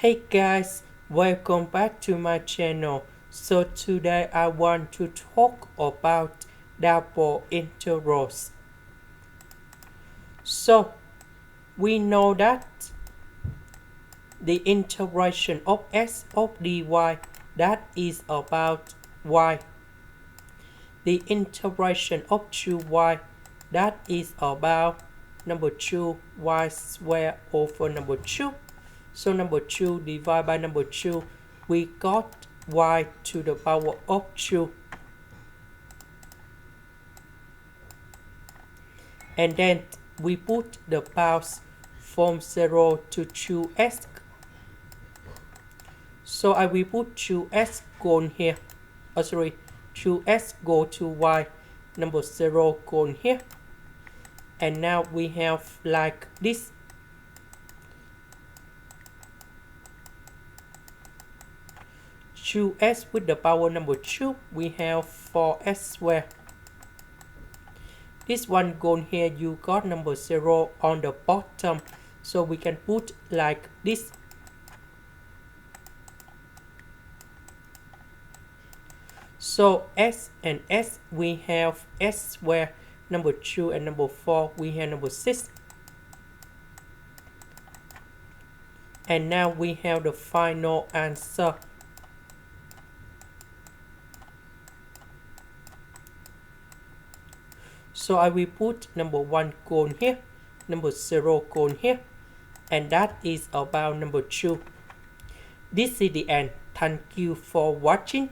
Hey guys, welcome back to my channel. So today I want to talk about double integrals. So we know that the integration of s of dy that is about y. The integration of 2y that is about number 2 y squared over number 2. So number 2 divided by number 2, we got y to the power of 2. And then we put the powers from 0 to 2s. So I will put 2s gone here. 2s go to y. Number 0 gone here. And now we have like this. Two s with the power number 2, we have 4s squared. This one gone here, you got number 0 on the bottom, so we can put like this. So s and s, we have s squared, number 2 and number 4, we have number 6. And now we have the final answer. So I will put number 1 gone here, number 0 gone here, and that is about number 2. This is the end. Thank you for watching.